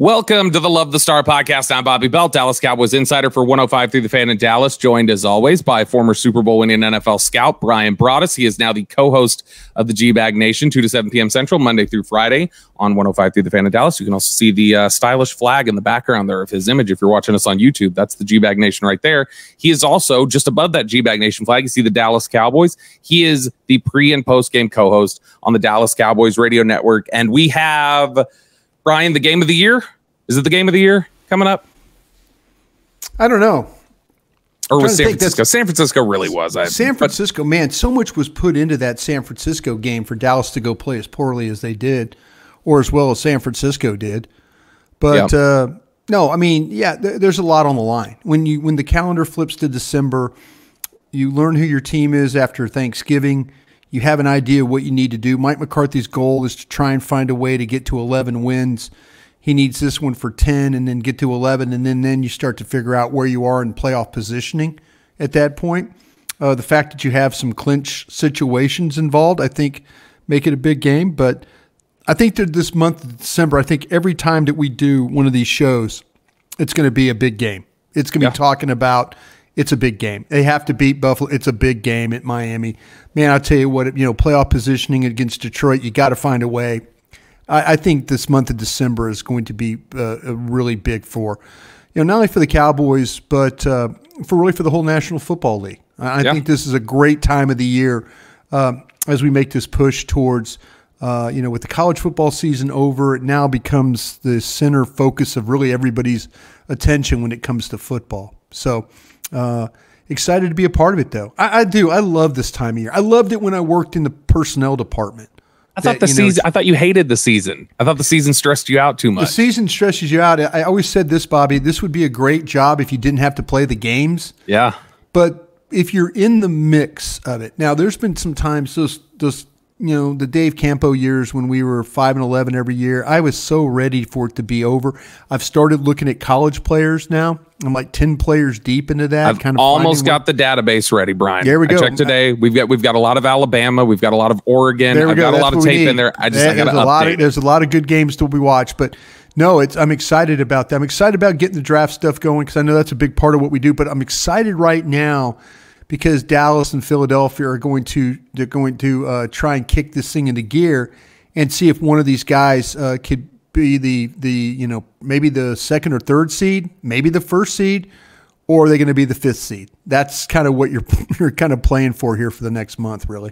Welcome to the Love the Star podcast. I'm Bobby Belt, Dallas Cowboys insider for 105 through the Fan in Dallas, joined as always by former Super Bowl winning NFL scout Brian Broaddus. He is now the co-host of the G-Bag Nation, 2 to 7 p.m. Central, Monday through Friday on 105 through the Fan in Dallas. You can also see the stylish flag in the background there of his image if you're watching us on YouTube. That's the G-Bag Nation right there. He is also just above that G-Bag Nation flag. You see the Dallas Cowboys. He is the pre- and post-game co-host on the Dallas Cowboys radio network. And we have... Brian, the game of the year? Is it the game of the year coming up? I don't know. Or was San Francisco? San Francisco really was. San Francisco, man, so much was put into that San Francisco game for Dallas to go play as poorly as they did, or as well as San Francisco did. But no, I mean, yeah, there's a lot on the line. When the calendar flips to December, you learn who your team is after Thanksgiving. You have an idea of what you need to do. Mike McCarthy's goal is to try and find a way to get to 11 wins. He needs this one for 10 and then get to 11, and then you start to figure out where you are in playoff positioning at that point. The fact that you have some clinch situations involved, I think, make it a big game. But I think that this month of December, I think every time that we do one of these shows, it's going to be a big game. It's going to be talking about it's a big game. They have to beat Buffalo. It's a big game at Miami. Man, I'll tell you what, playoff positioning against Detroit, you got to find a way. I think this month of December is going to be really big for, not only for the Cowboys, but for the whole National Football League. I think this is a great time of the year as we make this push towards, with the college football season over, it now becomes the center focus of really everybody's attention when it comes to football. So excited to be a part of it, though. I do. I love this time of year. I loved it when I worked in the personnel department. I thought you hated the season. I thought the season stressed you out too much. The season stresses you out. I always said this, Bobby, this would be a great job if you didn't have to play the games. Yeah. But if you're in the mix of it. Now, there's been some times those the Dave Campo years when we were 5-11 every year, I was so ready for it to be over. I've started looking at college players now. I'm like 10 players deep into that. I've almost got the database ready, Brian. There we go. I checked today. We've got a lot of Alabama. We've got a lot of Oregon. I've got a lot of tape in there. I got to update. There's a lot of good games to be watched, but no, I'm excited about that. I'm excited about getting the draft stuff going because I know that's a big part of what we do. But I'm excited right now because Dallas and Philadelphia are going to try and kick this thing into gear and see if one of these guys could be the maybe the second or third seed, maybe the first seed, or are they going to be the fifth seed? That's kind of what you're kind of playing for here for the next month, really.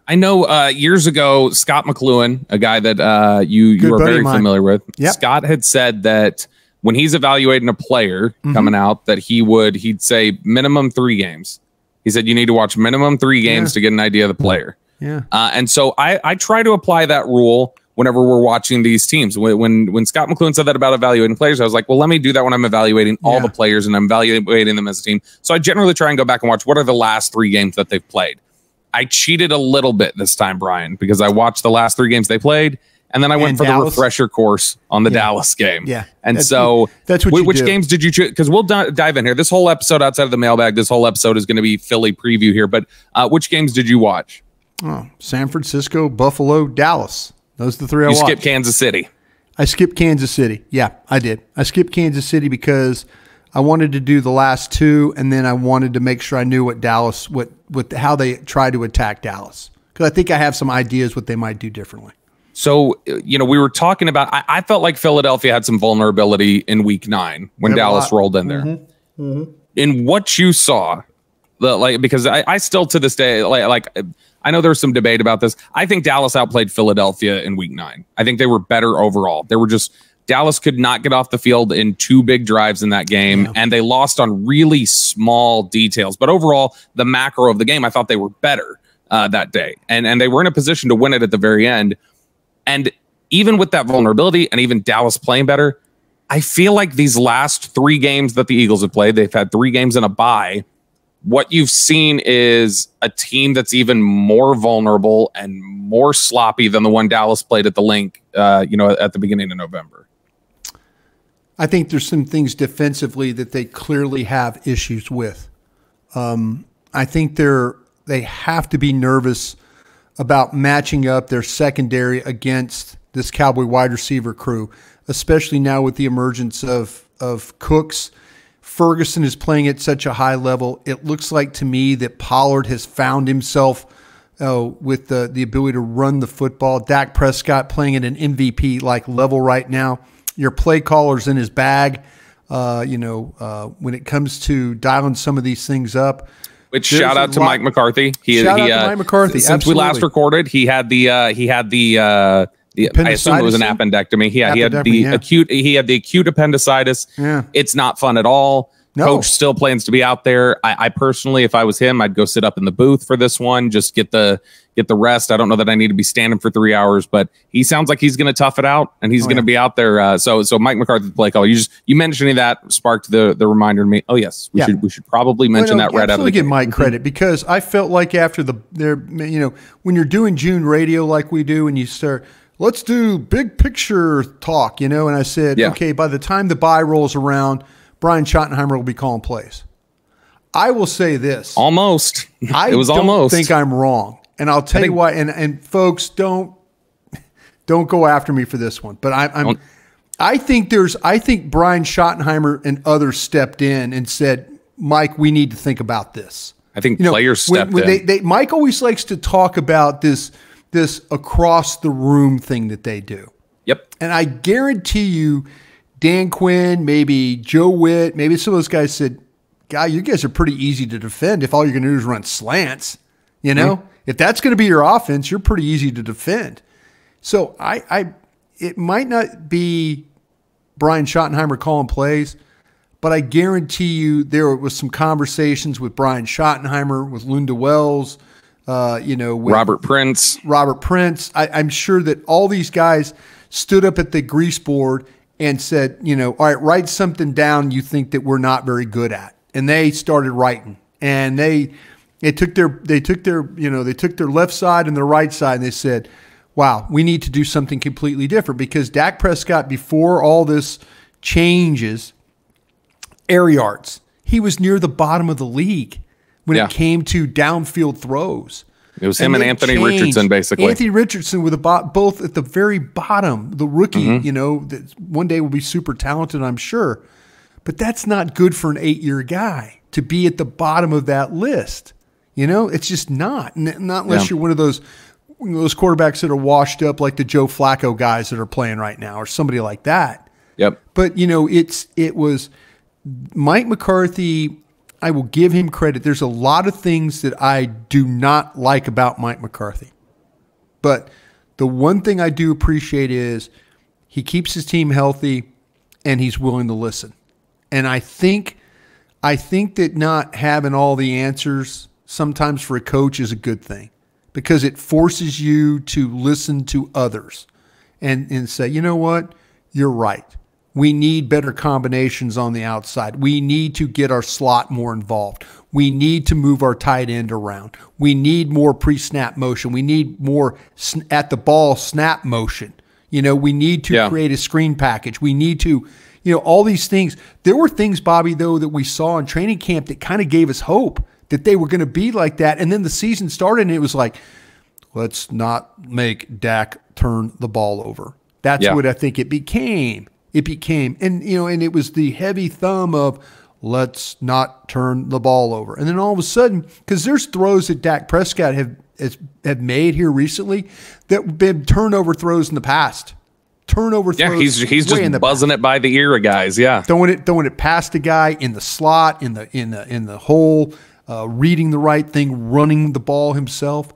I know years ago, Scott McLuhan, a guy that you are very familiar with, Scott had said that when he's evaluating a player coming out, that he'd say minimum 3 games. He said you need to watch minimum 3 games to get an idea of the player. Yeah. And so I try to apply that rule whenever we're watching these teams. When Scott McLuhan said that about evaluating players, I was like, well, let me do that when I'm evaluating all the players and I'm evaluating them as a team. So I generally try and go back and watch what are the last 3 games that they've played. I cheated a little bit this time, Brian, because I watched the last 3 games they played. And then I went for the refresher course on the Dallas game. Yeah. And that's which games did you choose? Because we'll dive in here. This whole episode outside of the mailbag, this whole episode is going to be Philly preview here. But which games did you watch? Oh, San Francisco, Buffalo, Dallas. Those are the 3 I watched. You skipped Kansas City. I skipped Kansas City. Yeah, I did. I skipped Kansas City because I wanted to do the last 2, and then I wanted to make sure I knew what Dallas, how they try to attack Dallas. Because I think I have some ideas what they might do differently. So, we were talking about, I felt like Philadelphia had some vulnerability in week 9 when Dallas rolled in there. In what you saw, because I still to this day, I know there's some debate about this. I think Dallas outplayed Philadelphia in week 9. I think they were better overall. Dallas could not get off the field in 2 big drives in that game, and they lost on really small details. But overall, the macro of the game, I thought they were better that day. And they were in a position to win it at the very end. And even with that vulnerability and even Dallas playing better, I feel like these last 3 games that the Eagles have played, they've had 3 games in a bye. What you've seen is a team that's even more vulnerable and more sloppy than the one Dallas played at the Link, at the beginning of November. I think there's some things defensively that they clearly have issues with. I think they have to be nervous about matching up their secondary against this Cowboy wide receiver crew. especially now with the emergence of Cooks. Ferguson is playing at such a high level. It looks like to me that Pollard has found himself with the ability to run the football. Dak Prescott playing at an MVP-like level right now. Your play caller's in his bag. When it comes to dialing some of these things up. Which shout out to Mike McCarthy. Shout out to Mike McCarthy. Since absolutely. We last recorded, he had the I assume it was an appendectomy. He had the acute appendicitis. Yeah. It's not fun at all. No. Coach still plans to be out there. I personally, if I was him, I'd go sit up in the booth for this one, just get the rest. I don't know that I need to be standing for 3 hours, but he sounds like he's going to tough it out and he's going to be out there. So Mike McCarthy, the play caller, you mentioning that sparked the reminder to me. Oh yes, we should probably mention that right out of the gate. Give Mike credit, because I felt like after when you're doing June radio like we do, and you start, let's do big picture talk, and I said, okay, by the time the bye rolls around, Brian Schottenheimer will be calling plays. I will say this. Almost. I don't think I'm wrong. And I'll tell you why. And folks, don't go after me for this one. But I think Brian Schottenheimer and others stepped in and said, Mike, we need to think about this. I think players stepped in. Mike always likes to talk about this across the room thing that they do. Yep. And I guarantee you, Dan Quinn, maybe Joe Witt, maybe some of those guys said, "Guy, you guys are pretty easy to defend if all you're going to do is run slants. If that's going to be your offense, you're pretty easy to defend." So it might not be Brian Schottenheimer calling plays, but I guarantee you there was some conversations with Brian Schottenheimer, with Lunda Wells, with Robert Prince. I'm sure that all these guys stood up at the grease board and said, all right, write something down you think that we're not very good at. And they started writing. And they took their left side and their right side, and they said, wow, we need to do something completely different, because Dak Prescott, before all this changes, air yards, he was near the bottom of the league when it came to downfield throws. It was him and Anthony Richardson, basically. Anthony Richardson with both at the very bottom, the rookie, that one day will be super talented, I'm sure. But that's not good for an 8-year guy to be at the bottom of that list. It's just not. Not unless you're one of those quarterbacks that are washed up like the Joe Flacco guys that are playing right now, or somebody like that. Yep. But, it was Mike McCarthy. I will give him credit. There's a lot of things that I do not like about Mike McCarthy. But the one thing I do appreciate is he keeps his team healthy and he's willing to listen. And I think that not having all the answers sometimes for a coach is a good thing, because it forces you to listen to others and say, you know what, you're right. We need better combinations on the outside. We need to get our slot more involved. We need to move our tight end around. We need more pre-snap motion. We need more at the ball snap motion. We need to create a screen package. We need to, all these things. There were things, Bobby, though, that we saw in training camp that kind of gave us hope that they were going to be like that. And then the season started and it was like, let's not make Dak turn the ball over. That's what I think it became. And it was the heavy thumb of let's not turn the ball over. And then all of a sudden, because there's throws that Dak Prescott have made here recently that have been turnover throws in the past. Turnover throws. Yeah, he's just buzzing it by the ear of guys. Yeah, throwing it past a guy in the slot, in the hole, reading the right thing, running the ball himself.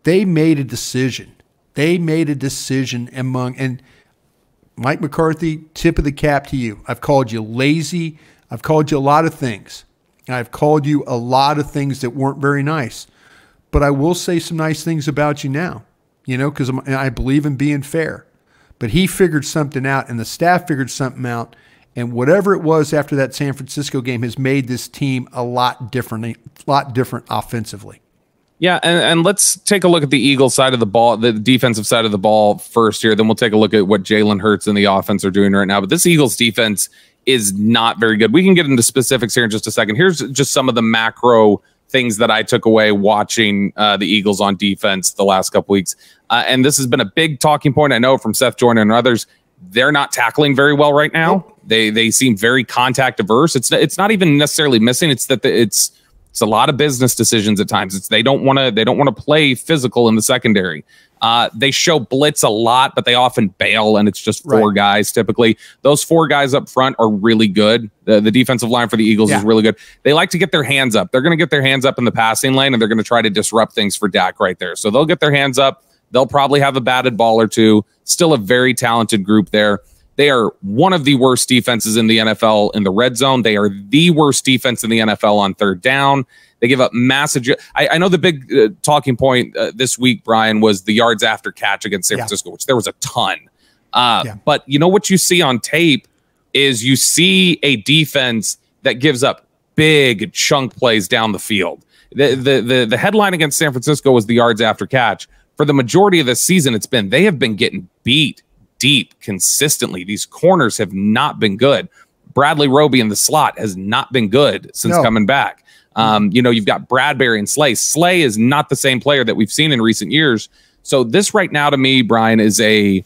They made a decision. And Mike McCarthy, tip of the cap to you. I've called you lazy. I've called you a lot of things. I've called you a lot of things that weren't very nice. But I will say some nice things about you now, because I believe in being fair. But he figured something out, and the staff figured something out, and whatever it was after that San Francisco game has made this team a lot different offensively. Yeah, and let's take a look at the Eagles side of the ball, the defensive side of the ball first here. Then we'll take a look at what Jalen Hurts and the offense are doing right now. But this Eagles defense is not very good. We can get into specifics here in just a second. Here's just some of the macro things that I took away watching the Eagles on defense the last couple weeks. And this has been a big talking point, I know, from Seth Joyner and others. they're not tackling very well right now. Nope. They seem very contact averse. It's not even necessarily missing. It's that it's a lot of business decisions at times. They don't want to play physical in the secondary. They show blitz a lot, but they often bail, and it's just four guys typically. Those four guys up front are really good. The defensive line for the Eagles is really good. They like to get their hands up. They're going to get their hands up in the passing lane, and they're going to try to disrupt things for Dak right there. So they'll get their hands up. They'll probably have a batted ball or two. Still a very talented group there. They are one of the worst defenses in the NFL in the red zone. They are the worst defense in the NFL on third down. They give up massive. I know the big talking point this week, Brian, was the yards after catch against San Francisco, which there was a ton. But you know what you see on tape is you see a defense that gives up big chunk plays down the field. The headline against San Francisco was the yards after catch. For the majority of this season, they have been getting beat deep consistently. These corners have not been good. Bradley Roby in the slot has not been good since coming back. You've got Bradbury and Slay. Slay is not the same player that we've seen in recent years. So this right now to me, Brian, is a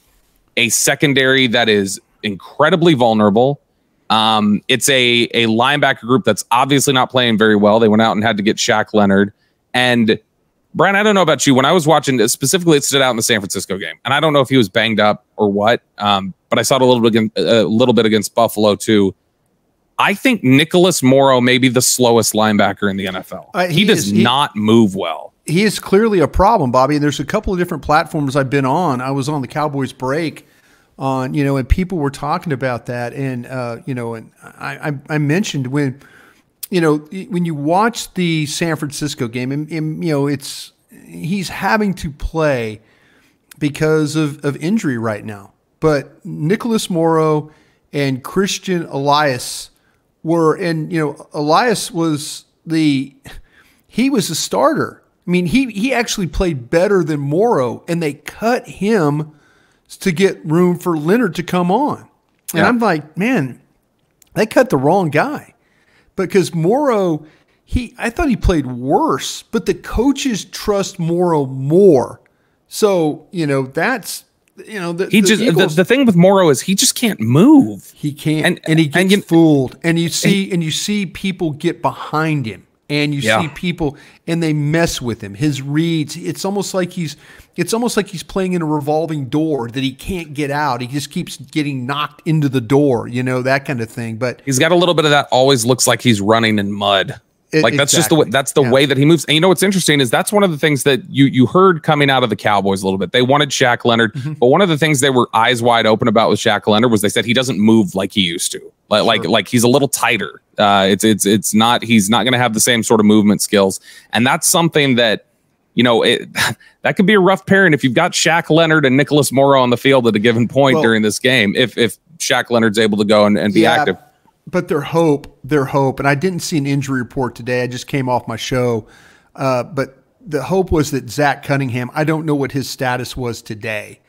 secondary that is incredibly vulnerable. It's a linebacker group that's obviously not playing very well. They went out and had to get Shaq Leonard. And Brian, I don't know about you. When I was watching, specifically, it stood out in the San Francisco game, and I don't know if he was banged up or what, but I saw it a little bit against Buffalo too. I think Nicholas Morrow may be the slowest linebacker in the NFL. He does not move well. He is clearly a problem, Bobby. And there's a couple of different platforms I've been on. I was on the Cowboys break and people were talking about that, and and I mentioned when you watch the San Francisco game, and he's having to play because of injury right now. But Nicholas Morrow and Christian Elias Elias was he was a starter. I mean, he actually played better than Morrow, and they cut him to get room for Leonard to come on. And I'm like, man, they cut the wrong guy. Because Morrow, I thought he played worse, but the coaches trust Morrow more. So, that's the thing with Morrow is he just can't move. He can't, and he gets fooled. And you see people get behind him, and you see people, and they mess with him. His reads, it's almost like he's playing in a revolving door that he can't get out. He just keeps getting knocked into the door, that kind of thing. But he's got a little bit of that. Always looks like he's running in mud. That's just the way that he moves. And what's interesting is that's one of the things that you heard coming out of the Cowboys a little bit. They wanted Shaq Leonard, but one of the things they were eyes wide open about with Shaq Leonard was they said he doesn't move like he used to. Like he's a little tighter. He's not going to have the same sort of movement skills, and that's something that that could be a rough pairing if you've got Shaq Leonard and Nicholas Morrow on the field at a given point during this game. If Shaq Leonard's able to go and be active. But their hope, and I didn't see an injury report today. I just came off my show. But the hope was that Zach Cunningham, I don't know what his status was today,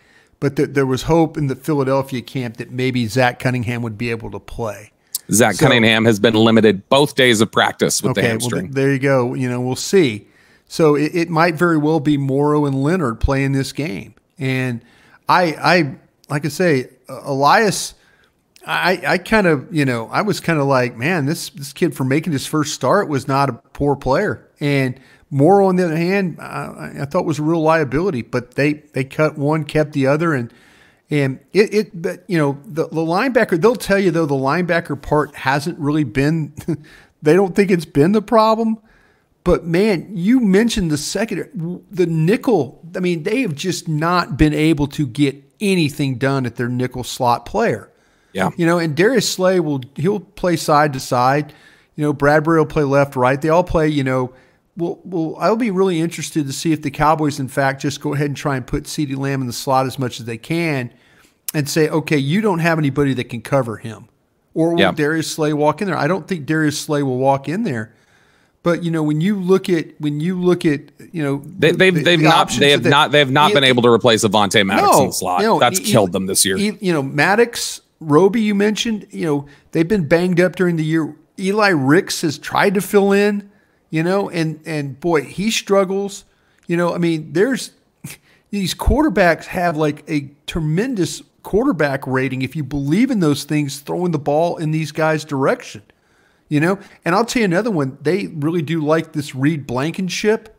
but there was hope in the Philadelphia camp that maybe Zach Cunningham would be able to play. Zach Cunningham has been limited both days of practice with the hamstring. Well, there you go. We'll see. So it might very well be Morrow and Leonard playing this game. And I like I say, Elias, I kind of, I was kind of like, man, this kid for making his first start was not a poor player. And Morrow, on the other hand, I thought was a real liability, but they cut one, kept the other. But the linebacker, they'll tell you though, the linebacker part hasn't really been, they don't think it's been the problem. But man, you mentioned the nickel. I mean, they have just not been able to get anything done at their nickel slot player. Yeah. And Darius Slay he'll play side to side. Bradbury will play left, right. They all play, I'll be really interested to see if the Cowboys, in fact, just go ahead and try and put CeeDee Lamb in the slot as much as they can and say, okay, you don't have anybody that can cover him. Or will Darius Slay walk in there? I don't think Darius Slay will walk in there. But when you look at they have not been able to replace Avonte Maddox in the slot. That's killed them this year. Maddox, Roby, you mentioned, they've been banged up during the year. Eli Ricks has tried to fill in, and boy, he struggles. There's these quarterbacks have like a tremendous quarterback rating if you believe in those things, throwing the ball in these guys' direction. You know, and I'll tell you another one. They really do like this Reed Blankenship.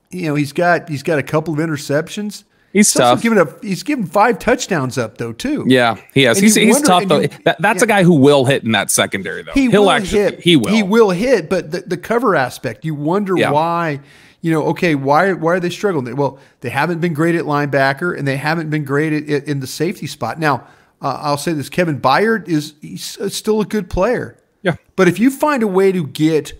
You know, he's got a couple of interceptions. He's tough. He's given 5 touchdowns up though too. Yeah, he has. He's tough though. That's a guy who will hit in that secondary though. He will hit, but the cover aspect, you wonder why. You know, okay, why are they struggling? Well, they haven't been great at linebacker, and they haven't been great in the safety spot. Now, I'll say this: Kevin Byard he's still a good player. Yeah, but if you find a way to get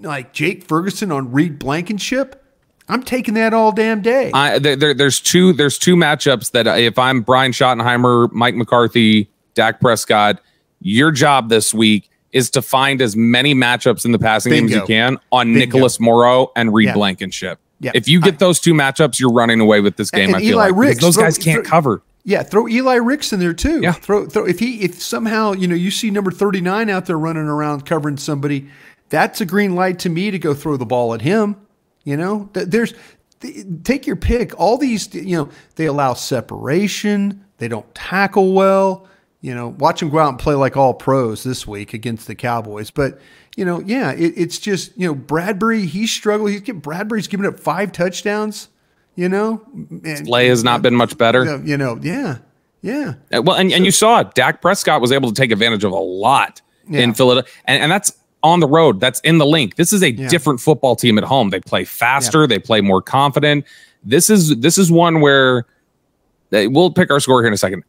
like Jake Ferguson on Reed Blankenship, I'm taking that all damn day. There's two matchups that if I'm Brian Schottenheimer, Mike McCarthy, Dak Prescott, your job this week is to find as many matchups in the passing game as you can on Nicholas Morrow and Reed Blankenship. Yeah. If you get those 2 matchups, you're running away with this game. And I feel Eli like Ricks, those guys can't cover. Yeah, throw Eli Ricks in there too. Yeah. Throw if somehow, you know, you see number 39 out there running around covering somebody, that's a green light to me to go throw the ball at him. You know, take your pick. All these, you know, they allow separation. They don't tackle well. You know, watch them go out and play like all pros this week against the Cowboys. But, you know, yeah, it's just, you know, Bradbury, he's struggled. Bradbury's given up 5 touchdowns, you know. Slay has not been much better. You know, yeah. Well, and you saw Dak Prescott was able to take advantage of a lot in Philadelphia. And that's on the road. That's in the link. This is a different football team at home. They play faster. They play more confident. This is one where we'll pick our score here in a second.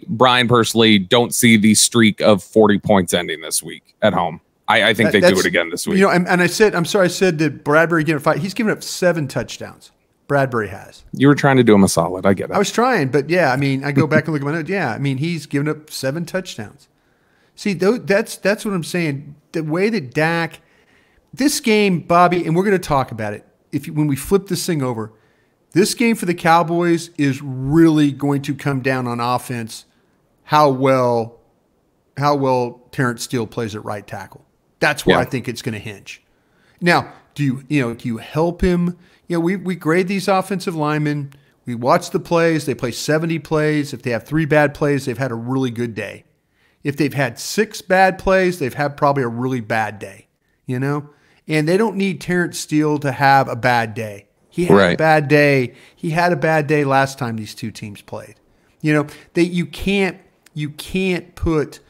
Brian, personally don't see the streak of 40 points ending this week at home. I think they do it again this week. You know, and I said that Bradbury given 5. He's given up 7 touchdowns. Bradbury has. You were trying to do him a solid. I get it. I was trying, but yeah, I mean, I go back and look at my notes. Yeah, I mean, he's given up 7 touchdowns. See, that's what I'm saying. The way that Dak, this game, Bobby, and we're going to talk about it. When we flip this thing over, this game for the Cowboys is really going to come down on offense. How well Terrence Steele plays at right tackle. That's where I think it's going to hinge. Now, do you help him? You know, we grade these offensive linemen. We watch the plays. They play 70 plays. If they have 3 bad plays, they've had a really good day. If they've had 6 bad plays, they've had probably a really bad day. You know, and they don't need Terrence Steele to have a bad day. He had a bad day. He had a bad day last time these 2 teams played. You know, you can't put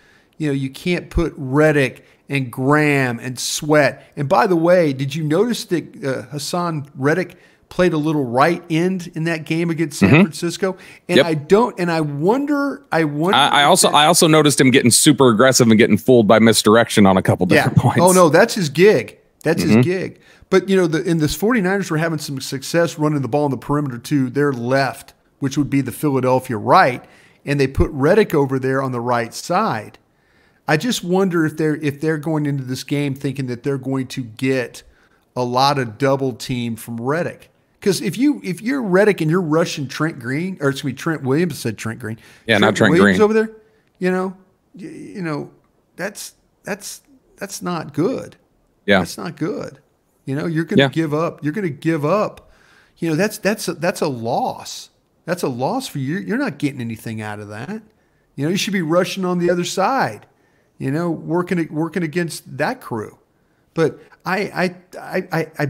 Reddick and Graham and Sweat. And by the way, did you notice that Hassan Reddick played a little right end in that game against San Francisco? And I wonder. I also noticed him getting super aggressive and getting fooled by misdirection on a couple different points. Oh no, that's his gig. That's his gig. But, you know, in this 49ers were having some success running the ball on the perimeter to their left, which would be the Philadelphia right, and they put Reddick over there on the right side. I just wonder if they're going into this game thinking that they're going to get a lot of double team from Reddick. Because if you're Reddick and you're rushing Trent Williams said Trent Green. Yeah, not Trent Williams Green over there. You know, that's not good. Yeah, that's not good. You know, you're going to give up. You're going to give up. You know, that's a loss. That's a loss for you. You're not getting anything out of that. You know, you should be rushing on the other side. You know, working against that crew. But I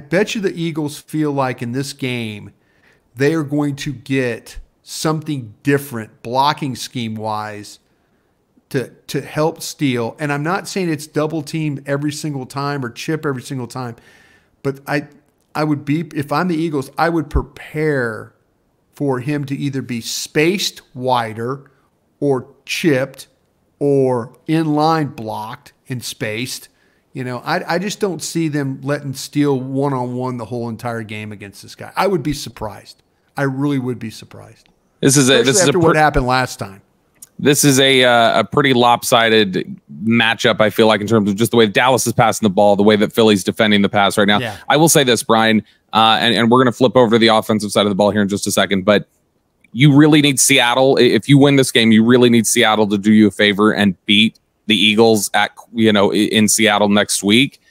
bet you the Eagles feel like in this game they are going to get something different blocking scheme wise to help Steele. And I'm not saying it's double team every single time or chip every single time. But I would be, if I'm the Eagles, I would prepare for him to either be spaced wider or chipped or in line blocked and spaced. You know, I just don't see them letting Steele one-on-one the whole entire game against this guy. I would be surprised. I really would be surprised. This is after what happened last time. This is a pretty lopsided matchup, I feel like, in terms of just the way Dallas is passing the ball, the way that Philly's defending the pass right now. Yeah. I will say this, Brian, and we're going to flip over to the offensive side of the ball here in just a second, but you really need Seattle. If you win this game, you really need Seattle to do you a favor and beat the Eagles in Seattle next week.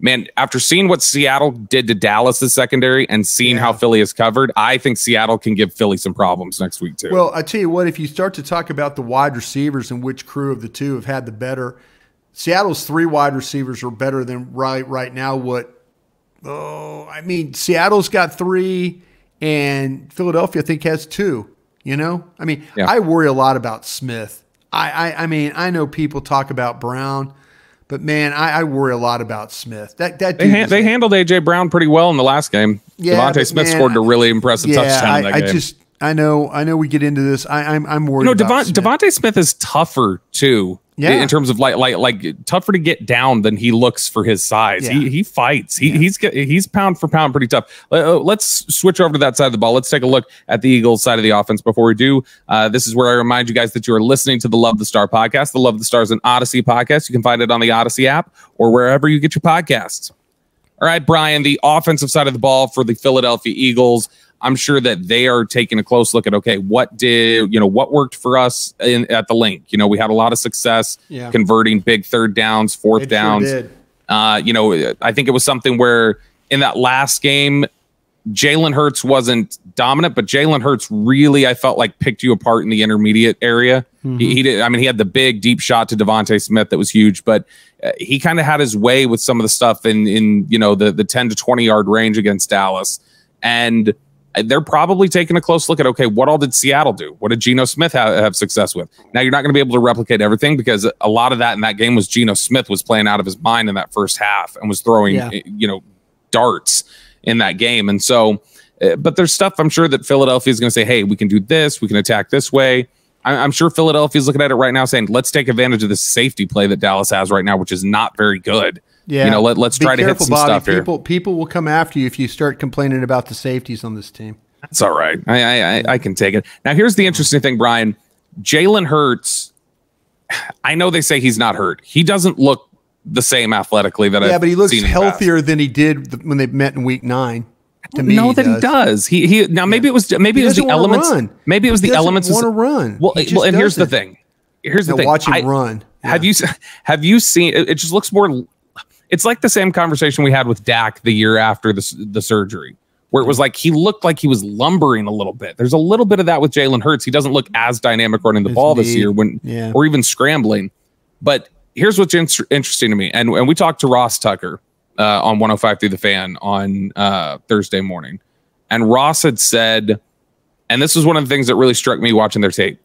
man, after seeing what Seattle did to Dallas's secondary and seeing how Philly is covered, I think Seattle can give Philly some problems next week too. Well, I tell you what, if you start to talk about the wide receivers and which crew of the two have had the better, Seattle's 3 wide receivers are better than right now. Seattle's got 3 and Philadelphia, I think, has 2. I worry a lot about Smith. I know people talk about Brown, but man, I worry a lot about Smith. They handled AJ Brown pretty well in the last game. Yeah, Devontae Smith scored a really impressive touchdown in that game. I know we get into this. I'm worried. About Devontae Smith is tougher too. Yeah. In terms of like tougher to get down than he looks for his size. Yeah. He fights. He's pound for pound pretty tough. Let's switch over to that side of the ball. Let's take a look at the Eagles side of the offense before we do. This is where I remind you guys that you are listening to the Love the Star podcast. The Love the Star is an Audacy podcast. You can find it on the Audacy app or wherever you get your podcasts. All right, Brian, the offensive side of the ball for the Philadelphia Eagles. I'm sure that they are taking a close look at, okay, what worked for us at the link? We had a lot of success converting big third downs, fourth downs. Sure did. I think it was something where in that last game, Jalen Hurts wasn't dominant, but Jalen Hurts really, I felt like, picked you apart in the intermediate area. Mm-hmm. He did. I mean, he had the big deep shot to Devontae Smith that was huge, but he kind of had his way with some of the stuff in the 10 to 20 yard range against Dallas. And they're probably taking a close look at, okay, what all did Seattle do? What did Geno Smith have success with? Now, you're not going to be able to replicate everything because a lot of that in that game was Geno Smith was playing out of his mind in that first half and was throwing, darts in that game. And so, but there's stuff I'm sure that Philadelphia is going to say, hey, we can do this. We can attack this way. I'm sure Philadelphia is looking at it right now saying, let's take advantage of this safety play that Dallas has right now, which is not very good. Yeah, let's try to hit some stuff here. People will come after you if you start complaining about the safeties on this team. That's all right. I can take it. Now, here's the interesting thing, Brian. Jalen Hurts, I know they say he's not hurt. He doesn't look the same athletically that I've seen. Yeah, but he looks healthier than he did when they met in Week 9. To me, he does. He now maybe it was the elements. Maybe it was the elements. Want to run? Well, and here's the thing. Watch him run. Yeah. Have you seen? It just looks more. It's like the same conversation we had with Dak the year after the surgery, where it was like he looked like he was lumbering a little bit. There's a little bit of that with Jalen Hurts. He doesn't look as dynamic running the ball this year or even scrambling. But here's what's interesting to me, and we talked to Ross Tucker on 105 Through the Fan on Thursday morning, and Ross had said, and this is one of the things that really struck me watching their tape,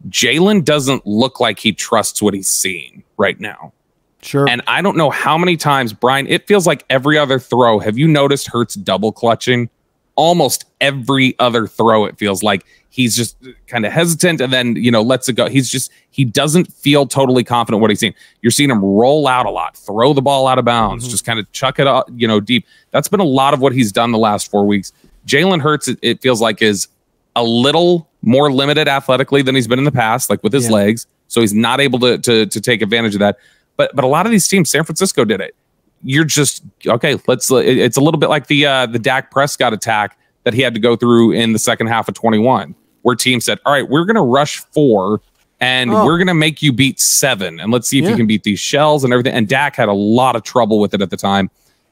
Jalen doesn't look like he trusts what he's seeing right now. Sure. And I don't know how many times, Brian, it feels like every other throw. Have you noticed Hurts double clutching? Almost every other throw, it feels like he's just kind of hesitant and then, lets it go. He doesn't feel totally confident what he's seeing. You're seeing him roll out a lot, throw the ball out of bounds, just kind of chuck it up, deep. That's been a lot of what he's done the last 4 weeks. Jalen Hurts, it feels like, is a little more limited athletically than he's been in the past, like with his legs. So he's not able to take advantage of that. But a lot of these teams, San Francisco did it. You're just, okay, it's a little bit like the Dak Prescott attack that he had to go through in the second half of 21, where teams said, all right, we're going to rush 4 and we're going to make you beat 7. And let's see if you can beat these shells and everything. And Dak had a lot of trouble with it at the time.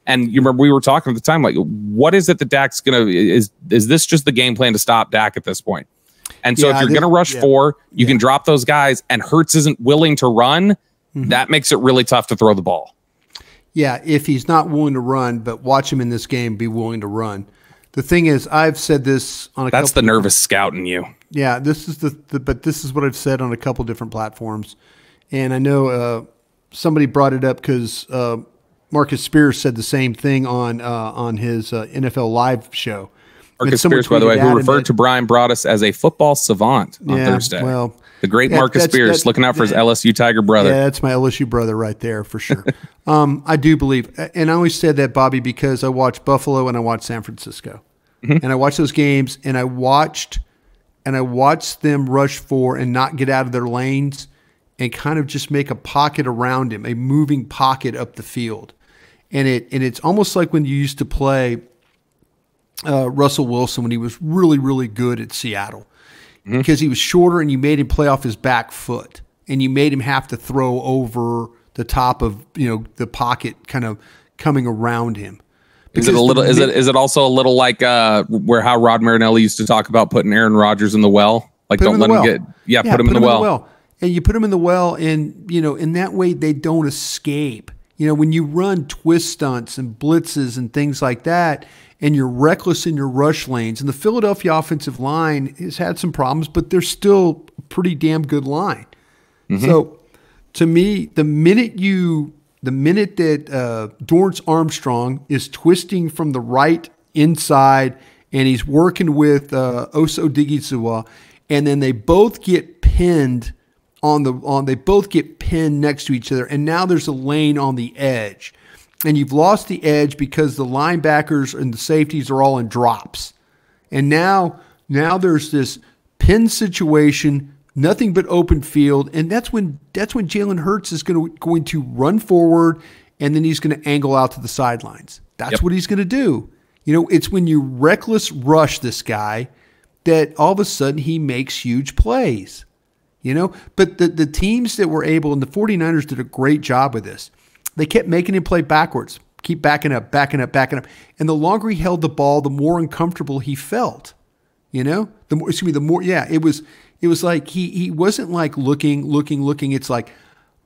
And you remember we were talking at the time, like, what is it that Dak's going to, is this just the game plan to stop Dak at this point? And so if you're going to rush 4, you can drop those guys and Hurts isn't willing to run. That makes it really tough to throw the ball. Yeah, if he's not willing to run, but watch him in this game be willing to run. The thing is, I've said this on That's the nervous scout in you. Yeah, this is but this is what I've said on a couple different platforms. And I know somebody brought it up because Marcus Spears said the same thing on his NFL Live show. Marcus Spears, by the way, who referred to Brian Broaddus as a football savant on Thursday. Well, the great Marcus Spears, looking out for his LSU Tiger brother. Yeah, that's my LSU brother right there for sure. I do believe, and I always said that, Bobby, because I watched Buffalo and I watched San Francisco, and I watched those games, and I watched them rush 4 and not get out of their lanes, and kind of just make a pocket around him, a moving pocket up the field, and it's almost like when you used to play Russell Wilson when he was really, really good at Seattle. Because he was shorter and you made him play off his back foot and you made him have to throw over the top of, the pocket kind of coming around him. Is it a little? Is it also a little like where how Rod Marinelli used to talk about putting Aaron Rodgers in the well? Like don't let him get put him in the well. And you put him in the well, and in that way they don't escape. When you run twist stunts and blitzes and things like that, and you're reckless in your rush lanes, and the Philadelphia offensive line has had some problems, but they're still a pretty damn good line. Mm-hmm. So, to me, the minute that Dorrance Armstrong is twisting from the right inside, and he's working with Oso Odighizuwa, and then they both get pinned they both get pinned next to each other, and now there's a lane on the edge. And you've lost the edge because the linebackers and the safeties are all in drops. And now there's this pin situation, nothing but open field, and that's when Jalen Hurts is going to run forward, and then he's going to angle out to the sidelines. That's what he's going to do. It's when you reckless rush this guy that all of a sudden he makes huge plays. But the teams that were able, and the 49ers did a great job with this. They kept making him play backwards, keep backing up. And the longer he held the ball, the more uncomfortable he felt. It was like he wasn't like looking. It's like,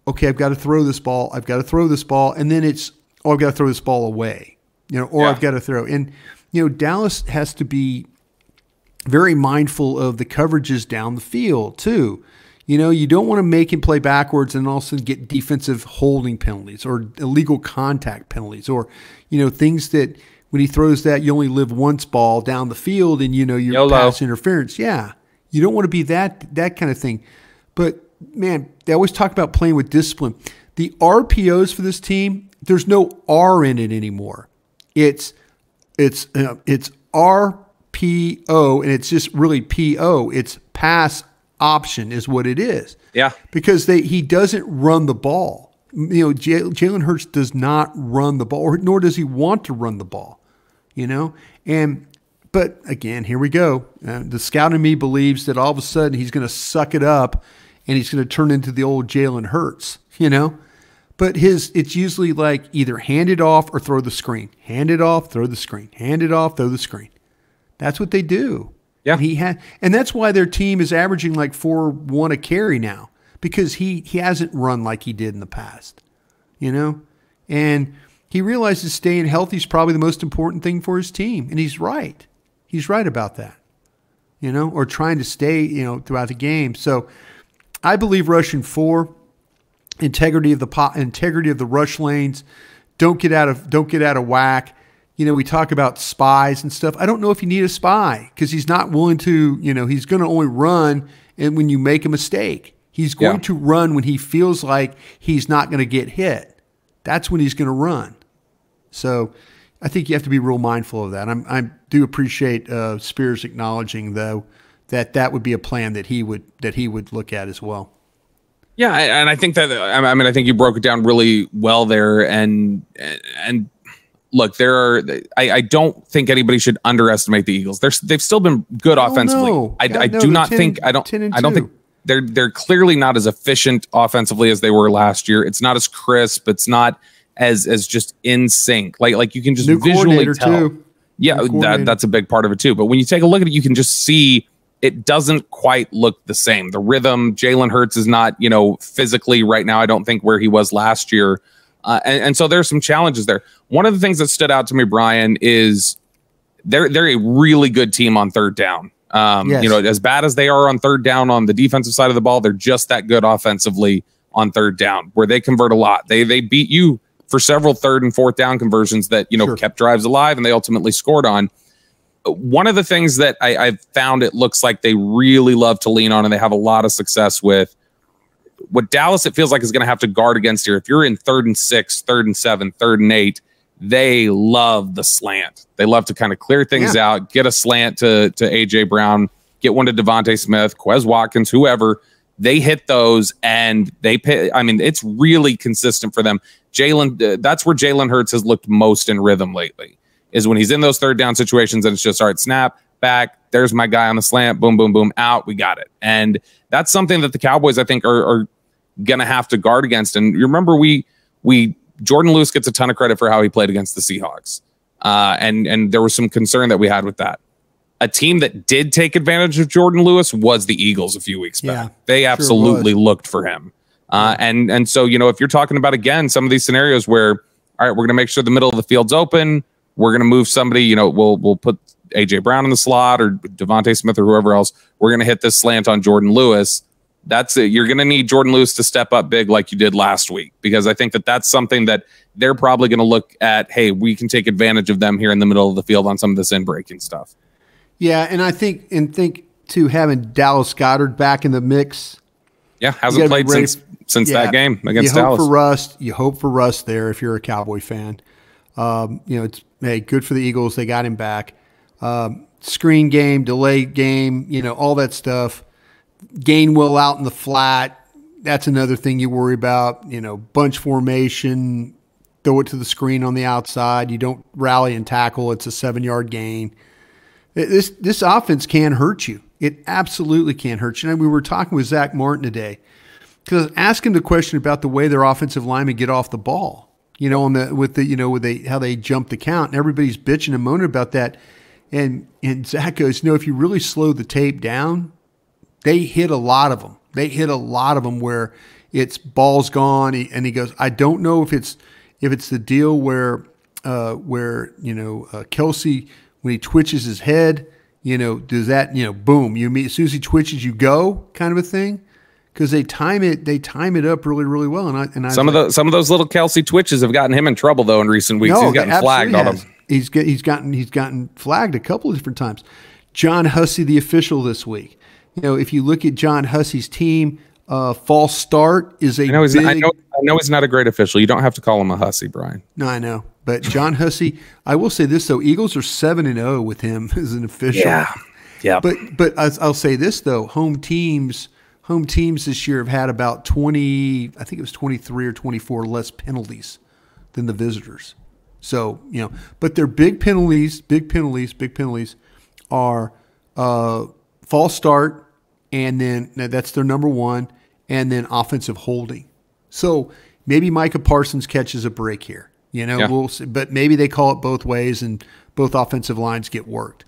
okay, I've got to throw this ball. And then it's, I've got to throw this ball away, I've got to throw. And, Dallas has to be very mindful of the coverages down the field too. You don't want to make him play backwards and all of a sudden get defensive holding penalties or illegal contact penalties or, things that when he throws that you only live once ball down the field and, you're pass interference. Yeah. You don't want to be that kind of thing. But, man, they always talk about playing with discipline. The RPOs for this team, there's no R in it anymore. It's RPO, and it's just really PO. It's pass option is what it is. Yeah. Because he doesn't run the ball. Jalen Hurts does not run the ball, nor does he want to run the ball, But again, here we go. The scout in me believes that all of a sudden he's going to suck it up and he's going to turn into the old Jalen Hurts, But it's usually like either hand it off or throw the screen. Hand it off, throw the screen. Hand it off, throw the screen. That's what they do. Yeah. And that's why their team is averaging like 4-1 a carry now, because he hasn't run like he did in the past, And he realizes staying healthy is probably the most important thing for his team, and he's right. He's right about that, or trying to stay, throughout the game. So I believe rushing 4, integrity of the rush lanes, don't get out of whack. We talk about spies and stuff. I don't know if you need a spy because he's not willing to, he's going to only run and when you make a mistake. He's going to run when he feels like he's not going to get hit. That's when he's going to run. So I think you have to be real mindful of that. I do appreciate Spears acknowledging, though, that would be a plan that he would look at as well. Yeah, and I think that I think you broke it down really well there, and look, I don't think anybody should underestimate the Eagles. They've still been good offensively. I don't think they're clearly not as efficient offensively as they were last year. It's not as crisp. It's not as just in sync. Like you can just visually tell. Too. Yeah, that's a big part of it too. But when you take a look at it, you can just see it doesn't quite look the same. The rhythm, Jalen Hurts is not, physically right now, I don't think where he was last year. And so there's some challenges there. One of the things that stood out to me, Brian, is they're a really good team on third down. Yes. As bad as they are on third down on the defensive side of the ball, they're just that good offensively on third down, where they convert a lot. They beat you for several third and fourth down conversions that, sure, kept drives alive and they ultimately scored on. One of the things that I've found it looks like they really love to lean on and they have a lot of success with, what Dallas, it feels like, is going to have to guard against here. If you're in 3rd and 6, 3rd and 7, 3rd and 8, they love the slant. They love to kind of clear things out, get a slant to A.J. Brown, get one to Devontae Smith, Quez Watkins, whoever. They hit those and they pay. It's really consistent for them. That's where Jalen Hurts has looked most in rhythm lately, is when he's in those third down situations and it's just, all right, snap, back, there's my guy on the slant, boom, boom, boom, out, we got it. And that's something that the Cowboys, I think, are going to have to guard against. And you remember we Jordan Lewis gets a ton of credit for how he played against the Seahawks. And there was some concern that we had with that. A team that did take advantage of Jordan Lewis was the Eagles a few weeks back. They absolutely looked for him. And so, if you're talking about, again, some of these scenarios where, all right, we're going to make sure the middle of the field's open. We're going to move somebody, we'll put A.J. Brown in the slot or Devontae Smith or whoever else. We're going to hit this slant on Jordan Lewis. That's it. You're going to need Jordan Lewis to step up big like you did last week, because I think that that's something that they're probably going to look at. Hey, we can take advantage of them here in the middle of the field on some of this in-breaking stuff. Yeah, and I think too, having Dallas Goedert back in the mix. Yeah, hasn't played since that game against Dallas. You hope for rust there if you're a Cowboy fan. It's good for the Eagles. They got him back. Screen game, delay game, all that stuff. Gainwell out in the flat. That's another thing you worry about. Bunch formation, throw it to the screen on the outside. You don't rally and tackle. It's a 7-yard gain. This offense can hurt you. It absolutely can hurt you. And we were talking with Zach Martin today, because I was asking the question about the way their offensive linemen get off the ball. How they jump the count, and everybody's bitching and moaning about that. And Zach goes, if you really slow the tape down, they hit a lot of them. They hit a lot of them where it's ball's gone. And he goes, I don't know if it's the deal where Kelsey, when he twitches his head, does that, boom, as soon as he twitches, you go kind of a thing. Because they time it up really, really well. And some of those little Kelsey twitches have gotten him in trouble though in recent weeks. He's gotten flagged on them. He's gotten flagged a couple of different times. John Hussey, the official this week. If you look at John Hussey's team, false start is a I know he's not a great official. You don't have to call him a Hussey, Brian. No, I know. But John Hussey, I will say this though, Eagles are 7-0 with him as an official. Yeah. But I'll say this though, home teams this year have had about 20, I think it was 23 or 24 less penalties than the visitors. So, but their big penalties are false start, and then that's their number one, and then offensive holding. So maybe Micah Parsons catches a break here. We'll see, but maybe they call it both ways and both offensive lines get worked.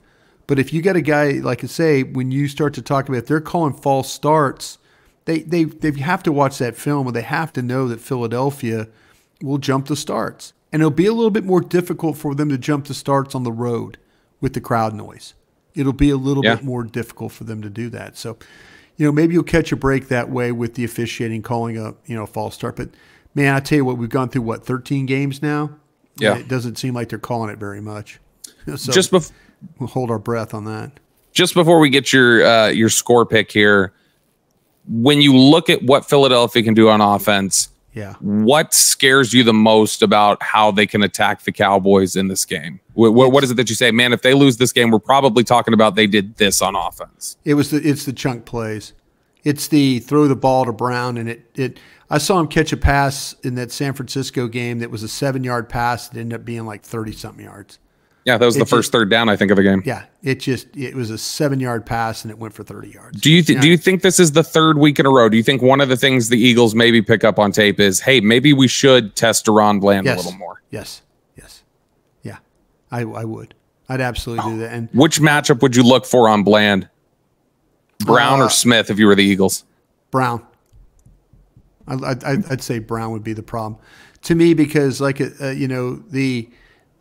But if you got a guy, like I say, when you start to talk about if they're calling false starts, they have to watch that film, or they have to know that Philadelphia will jump the starts. And it'll be a little bit more difficult for them to jump the starts on the road with the crowd noise. It'll be a little bit more difficult for them to do that. So, maybe you'll catch a break that way with the officiating calling a false start. But, man, I tell you what, we've gone through, 13 games now? Yeah. It doesn't seem like they're calling it very much. So we'll hold our breath on that. Just before we get your score pick here, when you look at what Philadelphia can do on offense, what scares you the most about how they can attack the Cowboys in this game? What is it that you say, man, if they lose this game, we're probably talking about they did this on offense? It's the chunk plays. It's the throw the ball to Brown, and I saw him catch a pass in that San Francisco game that was a 7-yard pass that ended up being like 30-something yards. Yeah, that was the first third down, I think, of the game. Yeah, it was a 7-yard pass, and it went for 30 yards. Do you think this is the third week in a row? Do you think one of the things the Eagles maybe pick up on tape is, hey, maybe we should test Deron Bland a little more? Yes. Yeah, I would. I'd absolutely do that. And which matchup would you look for on Bland? Brown or Smith if you were the Eagles? Brown. I'd say Brown would be the problem to me, because the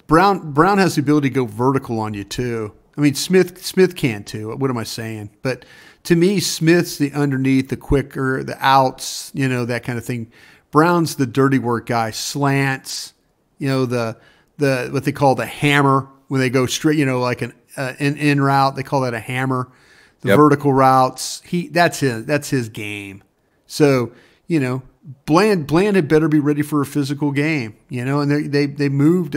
Brown has the ability to go vertical on you too. I mean, Smith can too. What am I saying? But to me, Smith's the underneath, the quicker, the outs, that kind of thing. Brown's the dirty work guy, slants, the what they call the hammer when they go straight, like an in route. They call that a hammer. The vertical routes, that's his game. So, Bland had better be ready for a physical game, and they moved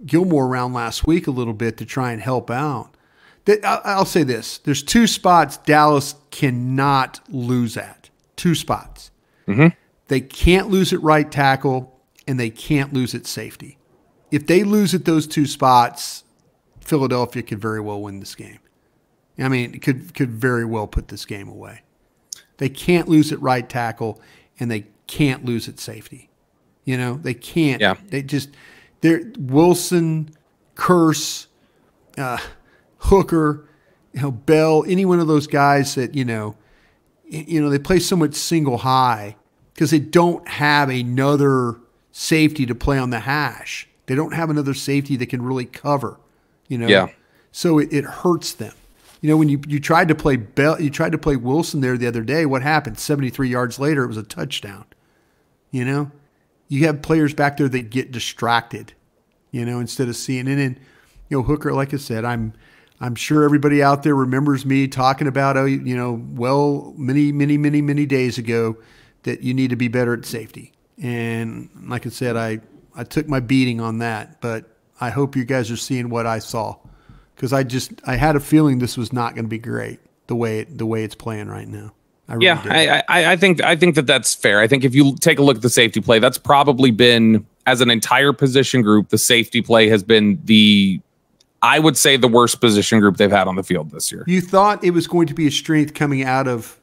Gilmore around last week a little bit to try and help out. I'll say this: there's 2 spots Dallas cannot lose at. 2 spots. Mm-hmm. They can't lose at right tackle, and they can't lose at safety. If they lose at those 2 spots, Philadelphia could very well win this game. I mean, it could very well put this game away. They can't lose at right tackle, and they can't lose at safety. You know, they can't. Yeah. They're Wilson, Curse, Hooker, Bell, any one of those guys that, they play so much single high because they don't have another safety to play on the hash. They don't have another safety that can really cover, Yeah. So it hurts them. When you tried to play Bell, you tried to play Wilson there the other day, what happened? 73 yards later, it was a touchdown. You have players back there that get distracted, instead of seeing it. And, Hooker, like I said, I'm sure everybody out there remembers me talking about, many days ago that you need to be better at safety. And like I said, I took my beating on that, but I hope you guys are seeing what I saw. Because I had a feeling this was not going to be great the way it's playing right now. I think that's fair. I think if you take a look at the safety play, that's probably been, as an entire position group, the safety play has been I would say the worst position group they've had on the field this year. You thought it was going to be a strength coming out of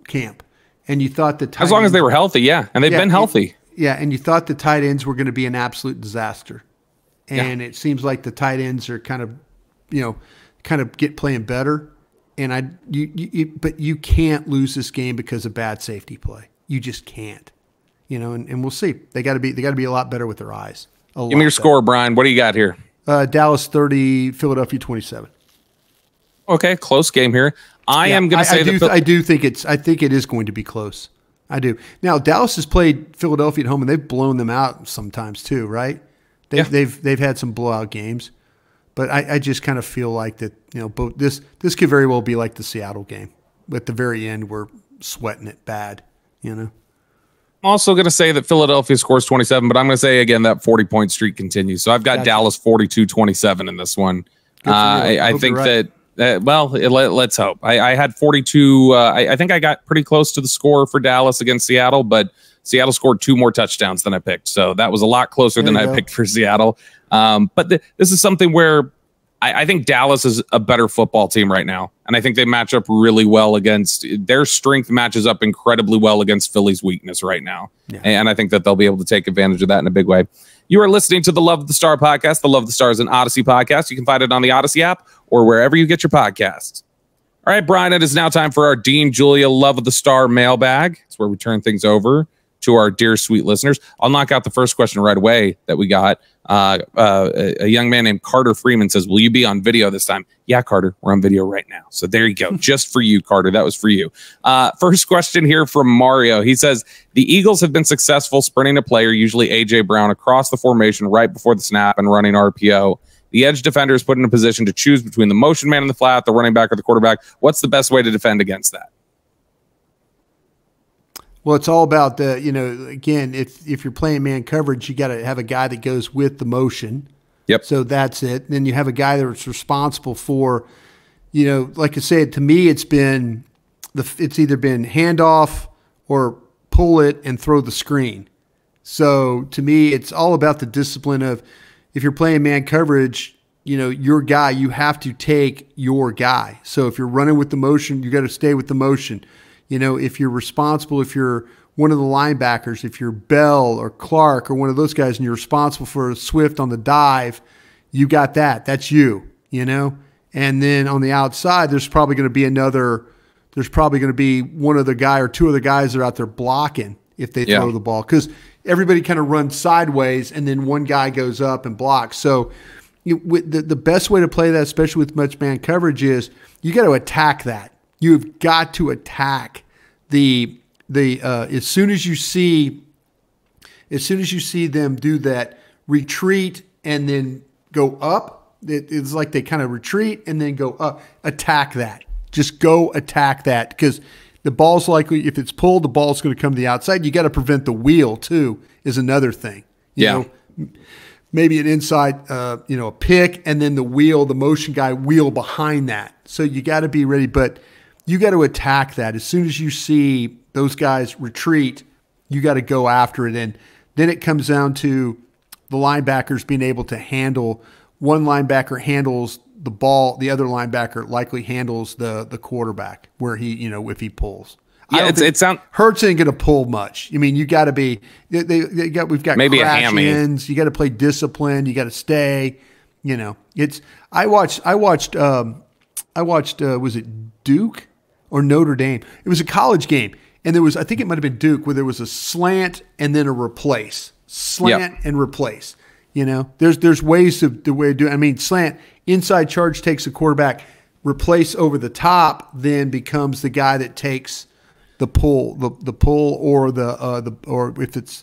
camp, and you thought the as long as they were healthy, yeah, and they've been healthy, and you thought the tight ends were going to be an absolute disaster. And it seems like the tight ends are kind of playing better. And but you can't lose this game because of bad safety play. You just can't, and we'll see. They got to be a lot better with their eyes. Give me your score, Brian. What do you got here? Dallas 30, Philadelphia 27. Okay. Close game here. I am going to say I think it is going to be close. I do. Now, Dallas has played Philadelphia at home and they've blown them out sometimes too, right? They've had some blowout games, but I just kind of feel like that both this could very well be like the Seattle game. At the very end, we're sweating it bad. I'm also going to say that Philadelphia scores 27, but I'm going to say again that 40-point streak continues. So I've got Dallas 42-27 in this one. I think right. Let's hope. I had 42. I think I got pretty close to the score for Dallas against Seattle, but Seattle scored 2 more touchdowns than I picked. So that was a lot closer than I picked for Seattle. But this is something where I think Dallas is a better football team right now. And I think they match up really well against their strength matches up incredibly well against Philly's weakness right now. Yeah. And I think that they'll be able to take advantage of that in a big way. You are listening to the Love of the Star podcast. The Love of the Star is an Audacy podcast. You can find it on the Audacy app or wherever you get your podcasts. All right, Brian, it is now time for our Dean Julia Love of the Star mailbag. It's where we turn things over to our dear, sweet listeners. I'll knock out the first question right away that we got. A young man named Carter Freeman says, will you be on video this time? Yeah, Carter, we're on video right now. So there you go. Just for you, Carter. That was for you. First question here from Mario. He says, the Eagles have been successful sprinting a player, usually A.J. Brown, across the formation right before the snap and running RPO. The edge defender is put in a position to choose between the motion man in the flat, the running back, or the quarterback. What's the best way to defend against that? Well, it's all about again, if you're playing man coverage, you got to have a guy that goes with the motion. Yep. So that's it. And then you have a guy that's responsible for, like I said, to me, it's either been handoff or pull it and throw the screen. So to me, it's all about the discipline of, if you're playing man coverage, your guy, you have to take your guy. So if you're running with the motion, you got to stay with the motion. If you're responsible, if you're one of the linebackers, if you're Bell or Clark or one of those guys and you're responsible for a Swift on the dive, you got that. That's you, And then on the outside, there's probably going to be one other guy or two other guys that are out there blocking if they throw the ball. Because everybody kind of runs sideways and then one guy goes up and blocks. So the best way to play that, especially with much man coverage, is you got to attack that. You've got to attack as soon as you see them do that, retreat and then go up. It's like they kind of retreat and then go up. Attack that. Just go attack that, because the ball's likely, if it's pulled, the ball's going to come to the outside. You got to prevent the wheel too, is another thing. You know, maybe an inside, a pick, and then the motion guy wheel behind that. So you got to be ready, but you got to attack that. As soon as you see those guys retreat, you got to go after it. And then it comes down to the linebackers being able to handle. One linebacker handles the ball. The other linebacker likely handles the quarterback where he, if he pulls. Yeah, Hurts ain't going to pull much. I mean, you got to be. We've got maybe crash a hammy. ends. You got to play disciplined. You got to stay. You know, I watched. Was it Duke or Notre Dame? It was a college game, and there was. I think it might have been Duke, where there was a slant and then a replace, and replace. You know, there's ways to the way to do it. I mean, slant inside charge takes the quarterback. Replace over the top then becomes the guy that takes the pull, the pull, or or if it's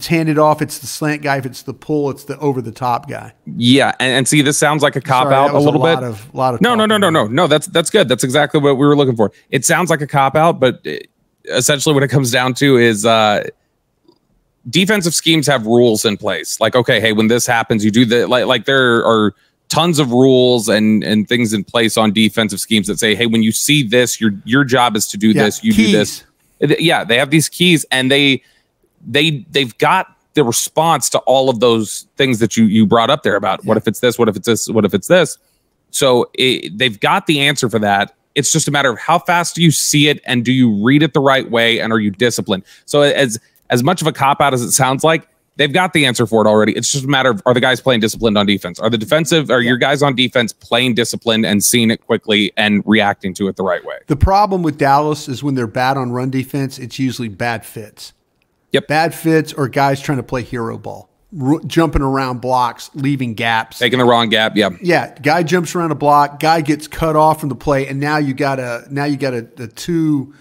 handed off, it's the slant guy. If it's the pull, it's the over the top guy. Yeah, and see, this sounds like a cop out a little bit. No. That's good. That's exactly what we were looking for. It sounds like a cop out, but essentially what it comes down to is defensive schemes have rules in place. Like, okay, hey, when this happens, you do the like there are tons of rules and things in place on defensive schemes that say, hey, when you see this, your job is to do this. You keys. Do this. Yeah, they have these keys, and they've got the response to all of those things that you brought up there about what if it's this, what if it's this, what if it's this. So they've got the answer for that. It's just a matter of how fast do you see it, and do you read it the right way, and are you disciplined? So as much of a cop out as it sounds like, they've got the answer for it already. It's just a matter of, are the guys playing disciplined on defense? Are your guys on defense playing disciplined and seeing it quickly and reacting to it the right way? The problem with Dallas is when they're bad on run defense, it's usually bad fits. Yep. Bad fits or guys trying to play hero ball, jumping around blocks, leaving gaps. Taking the wrong gap, yeah. Yeah, guy jumps around a block, guy gets cut off from the play, and now you got a two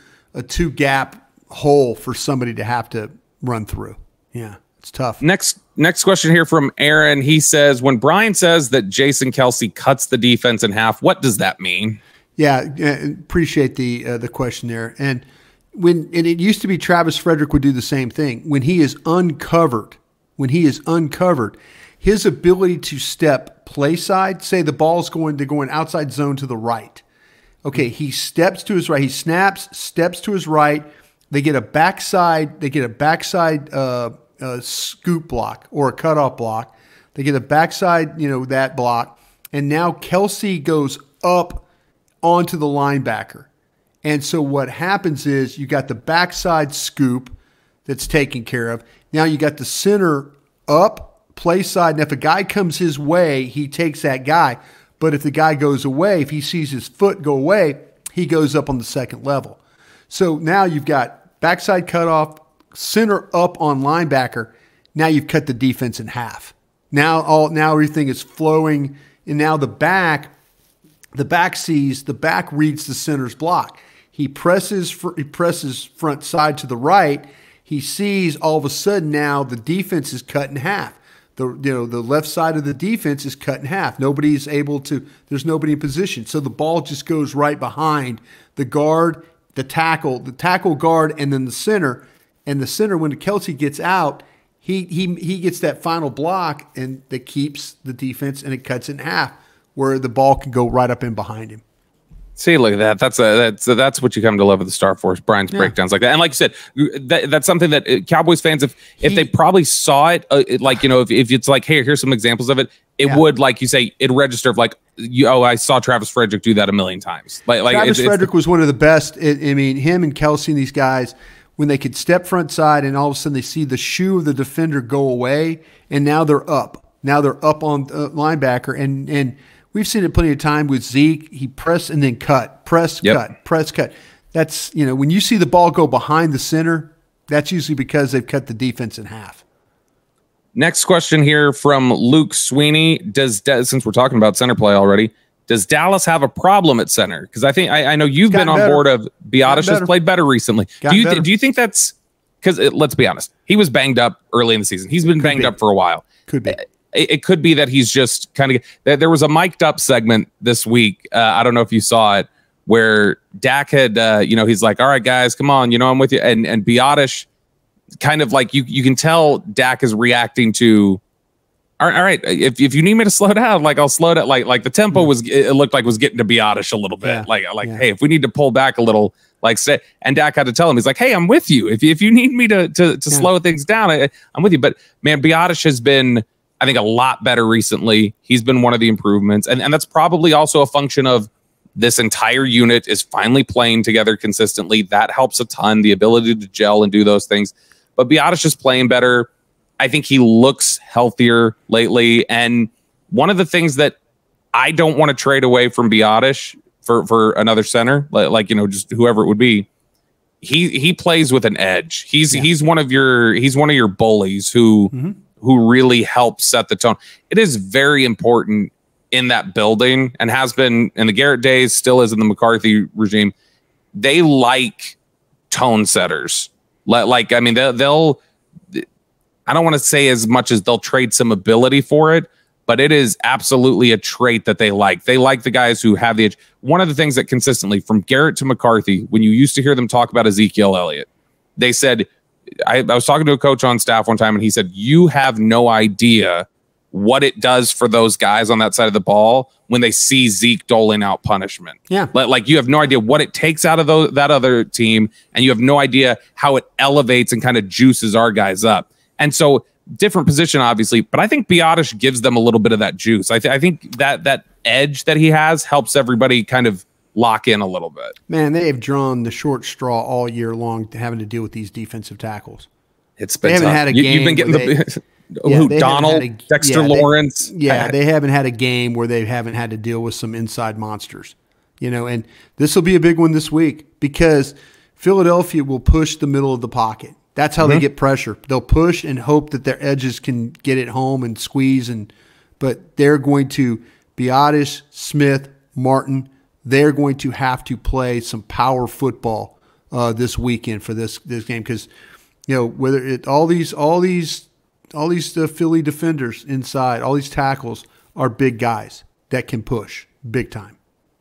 gap hole for somebody to have to run through. Yeah. It's tough. Next question here from Aaron. He says, when Brian says that Jason Kelce cuts the defense in half, what does that mean? Yeah, appreciate the question there. And it used to be Travis Frederick would do the same thing. When he is uncovered, his ability to step play side, say the ball's going outside zone to the right. Okay, he steps to his right. He snaps, steps to his right. They get a backside scoop block or a cutoff block. They get a backside, that block. And now Kelce goes up onto the linebacker. And so what happens is you got the backside scoop that's taken care of. Now you got the center up, play side. And if a guy comes his way, he takes that guy. But if the guy goes away, if he sees his foot go away, he goes up on the second level. So now you've got backside cutoff, center up on linebacker. Now you've cut the defense in half. Now everything is flowing, and now the back reads the center's block. He presses front side to the right. He sees all of a sudden now the defense is cut in half. The left side of the defense is cut in half. There's nobody in position. So the ball just goes right behind the guard, the tackle guard, and then the center. And the center, when Kelce gets out, he gets that final block, and that keeps the defense, and it cuts it in half, where the ball can go right up in behind him. See, look at that. That's what you come to love with the Star Force. Brian's breakdowns like that, and like you said, that's something that Cowboys fans, if they probably saw it, if it's like, hey, here's some examples of it, it would, like you say, it register of like, I saw Travis Frederick do that a million times. Like Travis Frederick was one of the best. I mean, him and Kelce and these guys, when they could step front side and all of a sudden they see the shoe of the defender go away, and now they're up. Now they're up on linebacker, and we've seen it plenty of time with Zeke. He press and then cut, press, cut, press, cut. That's, when you see the ball go behind the center, that's usually because they've cut the defense in half. Next question here from Luke Sweeney. Since we're talking about center play already, does Dallas have a problem at center? Because I know you've been on board of Biotish has played better recently. Do you think that's because, let's be honest, he was banged up early in the season. He's been banged up for a while. Could be. It could be that he's just kind of. There was a mic'd up segment this week. I don't know if you saw it, where Dak had, he's like, "All right, guys, come on, I'm with you." And Biotish, kind of like you can tell Dak is reacting to. All right, if you need me to slow down, like I'll slow down. Like the tempo it looked like was getting to Biotish a little bit. Hey, if we need to pull back a little, say. And Dak had to tell him, he's like, "Hey, I'm with you. If you need me to slow things down, I'm with you." But man, Biotish has been, I think, a lot better recently. He's been one of the improvements. And that's probably also a function of This entire unit is finally playing together consistently. That helps a ton, the ability to gel and do those things. But Biotis is playing better. I think he looks healthier lately. And one of the things that I don't want to trade away from Biotis for another center, like just whoever it would be, he plays with an edge. He's one of your bullies who really helps set the tone. It is very important in that building, and has been in the Garrett days, still is in the McCarthy regime. They like tone setters. Like, I mean, they'll I don't want to say as much as they'll trade some ability for it, but it is absolutely a trait that they like. They like the guys who have the edge. One of the things that consistently, from Garrett to McCarthy, when you used to hear them talk about Ezekiel Elliott, they said, I was talking to a coach on staff one time, and he said, you have no idea what it does for those guys on that side of the ball when they see Zeke doling out punishment. Yeah. Like, you have no idea what it takes out of that other team, and you have no idea how it elevates and kind of juices our guys up. And so, different position, obviously, but I think Biotis gives them a little bit of that juice. I think that edge that he has helps everybody kind of lock in a little bit. Man, they have drawn the short straw all year long to having to deal with these defensive tackles. It's been tough. Had a game. You've been getting Donald, Dexter Lawrence. Yeah, they haven't had a game where they haven't had to deal with some inside monsters. And this will be a big one this week because Philadelphia will push the middle of the pocket. That's how they get pressure. They'll push and hope that their edges can get it home and squeeze. But they're going to, Biotis, Smith, Martin, they're going to have to play some power football this weekend for this game because, whether it all these Philly defenders inside, all these tackles are big guys that can push big time.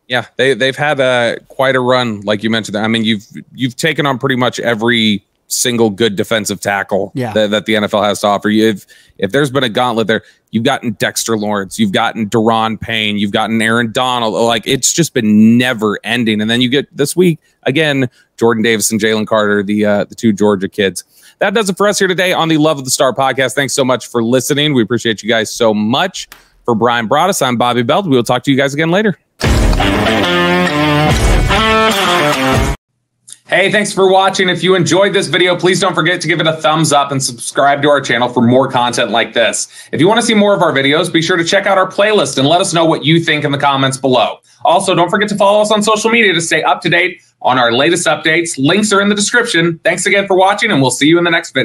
Yeah, they've had quite a run, like you mentioned. I mean, you've taken on pretty much every single good defensive tackle that the NFL has to offer you. If there's been a gauntlet there, you've gotten Dexter Lawrence, you've gotten Daron Payne, you've gotten Aaron Donald. Like, it's just been never ending. And then you get this week again, Jordan Davis and Jalen Carter, the two Georgia kids. That does it for us here today on the Love of the Star podcast. Thanks so much for listening. We appreciate you guys so much. For Brian Broaddus, I'm Bobby Belt. We will talk to you guys again later. Hey, thanks for watching. If you enjoyed this video, please don't forget to give it a thumbs up and subscribe to our channel for more content like this. If you want to see more of our videos, be sure to check out our playlist and let us know what you think in the comments below. Also, don't forget to follow us on social media to stay up to date on our latest updates. Links are in the description. Thanks again for watching, and we'll see you in the next video.